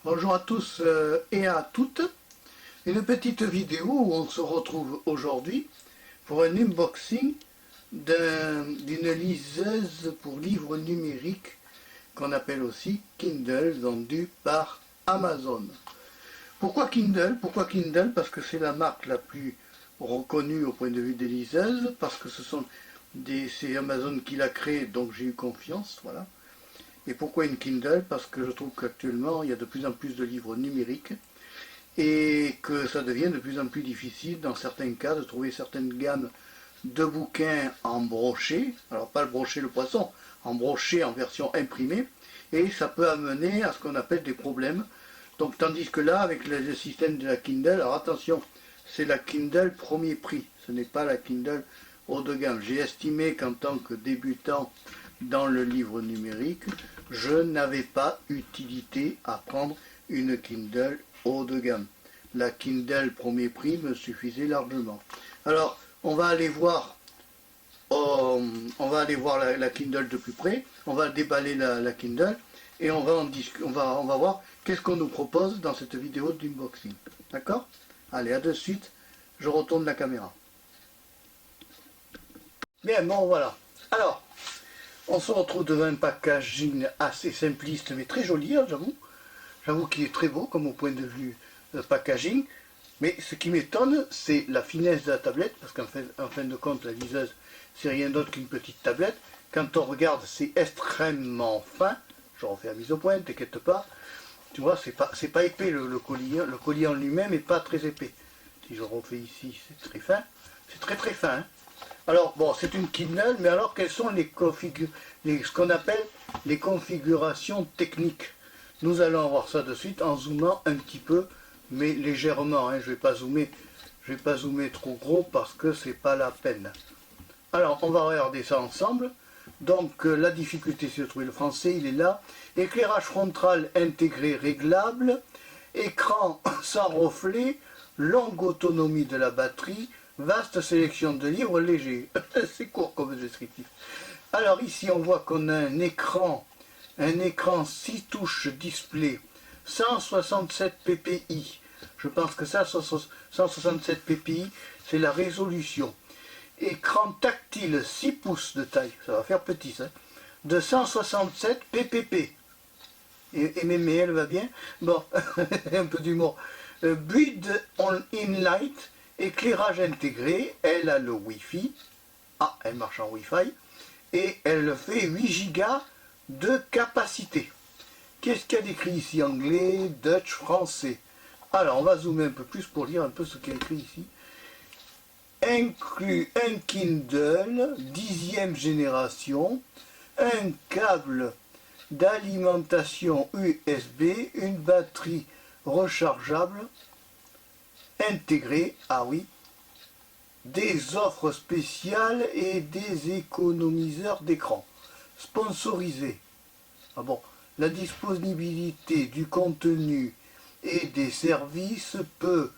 Bonjour à tous et à toutes. Une petite vidéo où on se retrouve aujourd'hui pour un unboxing d'une liseuse pour livres numériques qu'on appelle aussi Kindle, vendue par Amazon. Pourquoi Kindle? Pourquoi Kindle? Parce que c'est la marque la plus reconnue au point de vue des liseuses, parce que c'est Amazon qui l'a créée, donc j'ai eu confiance, voilà. Et pourquoi une Kindle? Parce que je trouve qu'actuellement, il y a de plus en plus de livres numériques et que ça devient de plus en plus difficile, dans certains cas, de trouver certaines gammes de bouquins en brochet, alors pas le brochet le poisson, en brochet en version imprimée, et ça peut amener à ce qu'on appelle des problèmes. Donc tandis que là, avec le système de la Kindle, alors attention, c'est la Kindle premier prix, ce n'est pas la Kindle haut de gamme. J'ai estimé qu'en tant que débutant dans le livre numérique, je n'avais pas utilité à prendre une Kindle haut de gamme. La Kindle premier prix me suffisait largement. Alors, on va aller voir la Kindle de plus près, on va déballer la Kindle et on va voir qu'est-ce qu'on nous propose dans cette vidéo d'unboxing. D'accord? Allez, à de suite, je retourne la caméra. Bien, bon voilà. Alors, on se retrouve devant un packaging assez simpliste mais très joli, hein, j'avoue. J'avoue qu'il est très beau comme au point de vue packaging. Mais ce qui m'étonne, c'est la finesse de la tablette, parce qu'en fin de compte, la liseuse, c'est rien d'autre qu'une petite tablette. Quand on regarde, c'est extrêmement fin. Je refais la mise au point, t'inquiète pas. Tu vois, c'est pas épais le colis. Hein. Le colis en lui-même n'est pas très épais. Si je refais ici, c'est très fin. C'est très très fin. Hein. Alors, bon, c'est une Kindle, mais alors quelles sont ce qu'on appelle les configurations techniques? Nous allons voir ça de suite en zoomant un petit peu, mais légèrement. Hein, je vais pas zoomer trop gros parce que c'est pas la peine. Alors, on va regarder ça ensemble. Donc, la difficulté, c'est de trouver le français, il est là. Éclairage frontal intégré réglable, écran sans reflet, longue autonomie de la batterie, vaste sélection de livres légers. C'est court comme descriptif. Alors ici, on voit qu'on a un écran 6 touches display, 167 ppi. Je pense que ça, 167 ppi, c'est la résolution. Écran tactile 6 pouces de taille, ça va faire petit ça, de 167 ppp. Et mémé, elle va bien. Bon, un peu d'humour. Build in light, éclairage intégré, elle a le Wi-Fi. Ah, elle marche en Wi-Fi. Et elle fait 8 Go de capacité. Qu'est-ce qu'il y a d'écrit ici? Anglais, Dutch, français. Alors, on va zoomer un peu plus pour lire un peu ce qu'il y a écrit ici. Inclut un Kindle, 10e génération, un câble d'alimentation USB, une batterie rechargeable, intégrée, ah oui, des offres spéciales et des économiseurs d'écran. Sponsorisé. Ah bon, la disponibilité du contenu et des services peut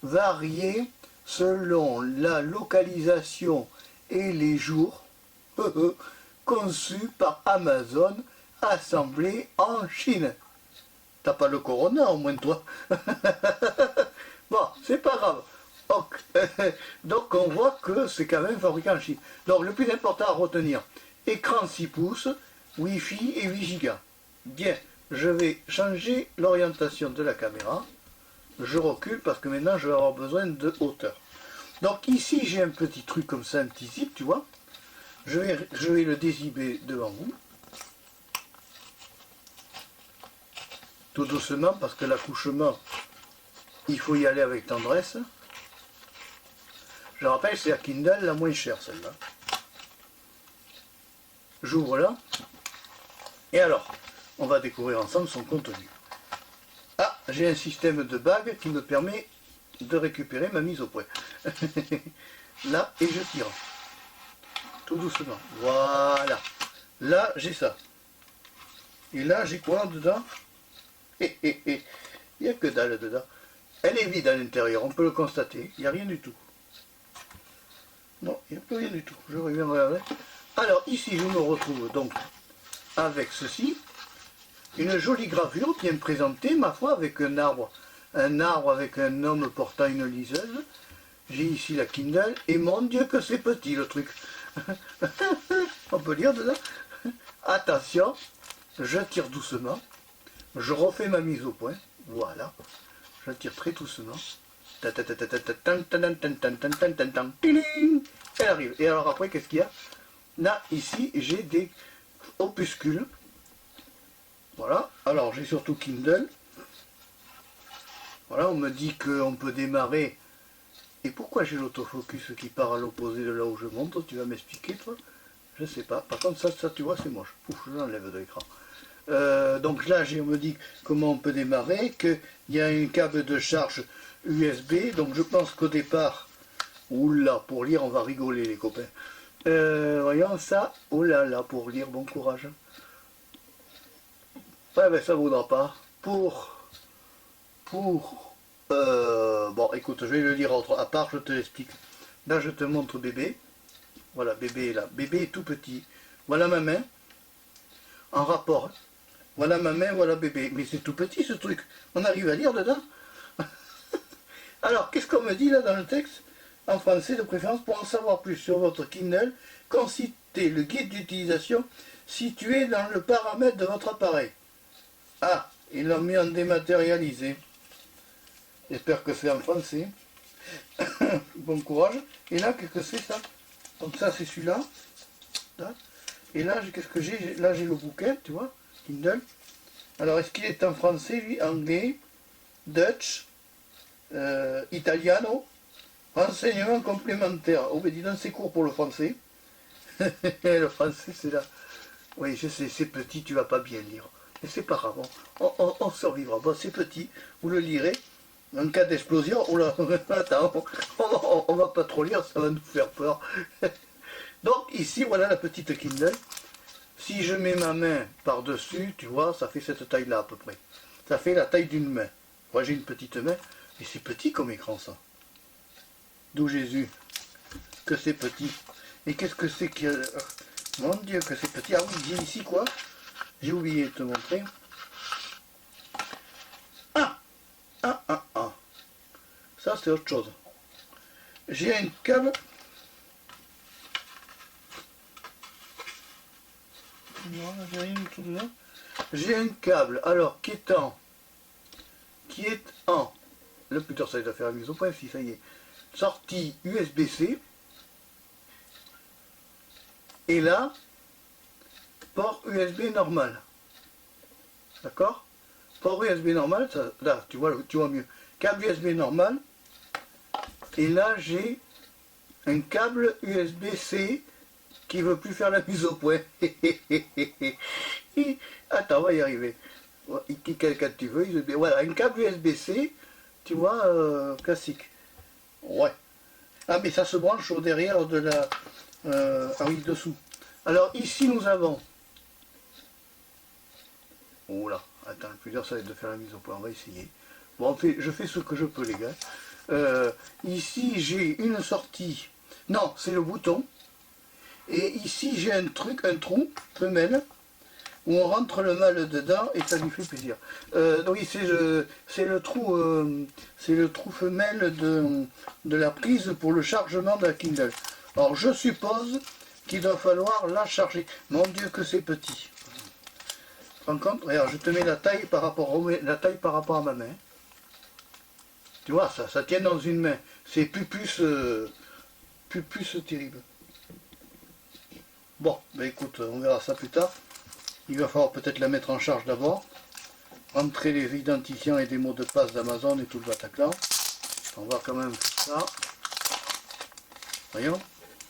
varier selon la localisation et les jours conçus par Amazon, assemblés en Chine. T'as pas le corona au moins toi. Bon, c'est pas grave. Donc on voit que c'est quand même fabriqué en Chine. Donc le plus important à retenir, écran 6 pouces, Wi-Fi et 8 Go. Bien, je vais changer l'orientation de la caméra. Je recule parce que maintenant je vais avoir besoin de hauteur. Donc ici j'ai un petit truc comme ça, un petit zip, tu vois. Je vais le dézipper devant vous. Tout doucement parce que l'accouchement, il faut y aller avec tendresse. Je rappelle, c'est la Kindle la moins chère celle-là. J'ouvre là. Et alors, on va découvrir ensemble son contenu. Ah, j'ai un système de bague qui me permet de récupérer ma mise au point. Là, et je tire. Tout doucement. Voilà. Là, j'ai ça. Et là, j'ai quoi dedans? Il n'y a que dalle dedans. Elle est vide à l'intérieur, on peut le constater. Il n'y a rien du tout. Non, il n'y a plus rien du tout. Je reviens regarder. Alors, ici, je me retrouve donc avec ceci. une jolie gravure bien présentée, ma foi, avec un arbre avec un homme portant une liseuse. J'ai ici la Kindle, et mon Dieu que c'est petit le truc. On peut lire dedans. Attention, je tire doucement, je refais ma mise au point, voilà, je tire très doucement. Elle arrive. Et alors après, qu'est-ce qu'il y a? Là, ici, j'ai des opuscules. Voilà, alors j'ai surtout Kindle. Voilà, on me dit qu'on peut démarrer. Et pourquoi j'ai l'autofocus qui part à l'opposé de là où je monte? Tu vas m'expliquer, toi? Je sais pas. Par contre, ça tu vois, c'est moche. Pouf, je l'enlève de l'écran. Donc là, on me dit comment on peut démarrer, qu'il y a un câble de charge USB. Donc je pense qu'au départ, oula, pour lire, on va rigoler, les copains. Voyons ça. Oh là là, pour lire, bon courage. Ouais, ben ça vaudra pas. Bon, écoute, je vais le lire à part, je te l'explique. Là, je te montre bébé. Voilà, bébé est là. Bébé est tout petit. Voilà ma main. En rapport. Voilà ma main, voilà bébé. Mais c'est tout petit ce truc. On arrive à lire dedans. Alors, qu'est-ce qu'on me dit là dans le texte? En français de préférence, pour en savoir plus sur votre Kindle, consultez le guide d'utilisation situé dans le paramètre de votre appareil. Ah, ils l'ont mis en dématérialisé. J'espère que c'est en français. Bon courage. Et là, qu'est-ce que c'est ça? Donc ça, c'est celui-là. Et là, qu'est-ce que j'ai? Là, j'ai le bouquin, tu vois, Kindle. Alors, est-ce qu'il est en français, lui? Anglais, Dutch, Italiano, renseignements complémentaires. Oh, mais dis donc, c'est court pour le français. Le français, c'est là. Oui, je sais, c'est petit, tu vas pas bien lire. Mais c'est pas grave, on survivra. Bon, c'est petit, vous le lirez. En cas d'explosion, oh là, attends, on va pas trop lire, ça va nous faire peur. Donc ici, voilà la petite Kindle. Si je mets ma main par-dessus, tu vois, ça fait cette taille-là à peu près. Ça fait la taille d'une main. Moi j'ai une petite main, mais c'est petit comme écran ça. D'où Jésus, que c'est petit. Et qu'est-ce que c'est que... Mon Dieu, que c'est petit. Ah oui, j'ai ici quoi? J'ai oublié de te montrer. Ça, c'est autre chose. J'ai un câble. Non, j'ai rien du tout dedans. J'ai un câble, alors, qui est en. Le putain, ça va faire la mise au point, si ça y est. Sortie USB-C. Et là, port USB normal. D'accord? Port USB normal, ça, là, tu vois mieux. Câble USB normal. Et là, j'ai un câble USB-C qui ne veut plus faire la mise au point. Attends, on va y arriver. Quand tu veux, voilà, un câble USB-C, tu vois, classique. Ouais. Ah, mais ça se branche au derrière de la... ah oui, dessous. Alors, ici, nous avons... Oh là, attends, plusieurs, ça va être de faire la mise au point, on va essayer. Bon, je fais ce que je peux, les gars. Ici, j'ai une sortie. Non, c'est le bouton. Et ici, j'ai un trou, femelle, où on rentre le mâle dedans et ça lui fait plaisir. Donc, c'est le trou femelle de la prise pour le chargement de la Kindle. Alors, je suppose qu'il doit falloir la charger. Mon Dieu, que c'est petit. Tu te rends compte? Regarde, je te mets la taille par rapport à ma main. Tu vois, ça tient dans une main. C'est pupus terrible. Bon, ben écoute, on verra ça plus tard. Il va falloir peut-être la mettre en charge d'abord. Rentrer les identifiants et des mots de passe d'Amazon et tout le Bataclan. On va quand même faire ça. Voyons.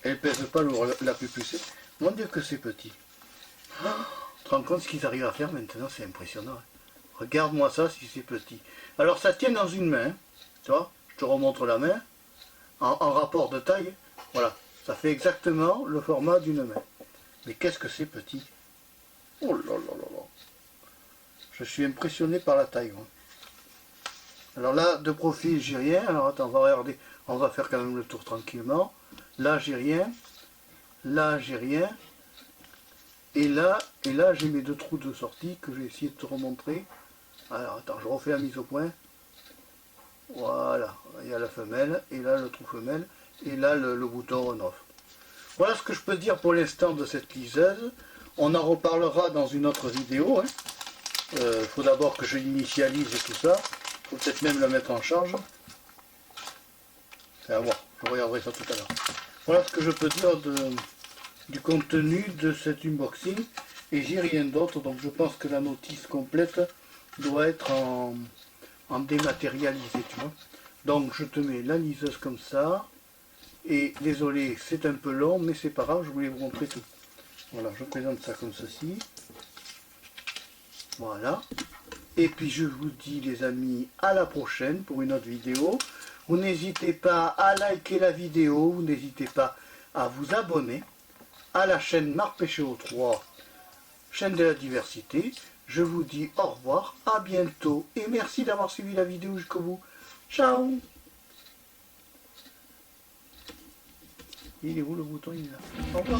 Elle pèse pas lourd, la pupus. Mon Dieu que c'est petit. Oh, tu te rends compte ce qu'ils arrivent à faire maintenant, c'est impressionnant. Regarde-moi ça si c'est petit. Alors ça tient dans une main. Tu vois, je te remontre la main, en rapport de taille, voilà, ça fait exactement le format d'une main. Mais qu'est-ce que c'est petit? Oh là là là là. Je suis impressionné par la taille. Moi. Alors là, de profil, j'ai rien. Alors attends, on va regarder, on va faire quand même le tour tranquillement. Là, j'ai rien. Là, j'ai rien. Et là j'ai mes deux trous de sortie que j'ai essayé de te remontrer. Alors attends, je refais la mise au point. Voilà, il y a la femelle, et là le trou femelle, et là le bouton on-off. Voilà ce que je peux dire pour l'instant de cette liseuse. On en reparlera dans une autre vidéo. Il faut d'abord que je l'initialise et tout ça. Il faut peut-être même la mettre en charge. C'est à voir, je regarderai ça tout à l'heure. Voilà ce que je peux dire du contenu de cet unboxing. Et j'ai rien d'autre, donc je pense que la notice complète doit être en dématérialisé, tu vois. Donc je te mets la liseuse comme ça. Et désolé, c'est un peu long, mais c'est pas grave, je voulais vous montrer tout. Voilà, je présente ça comme ceci. Voilà. Et puis je vous dis les amis, à la prochaine pour une autre vidéo. Vous n'hésitez pas à liker la vidéo, vous n'hésitez pas à vous abonner à la chaîne Marc Péchéo 3, chaîne de la diversité. Je vous dis au revoir, à bientôt et merci d'avoir suivi la vidéo jusqu'au bout. Ciao. Il est où le bouton? Il est là. Au revoir.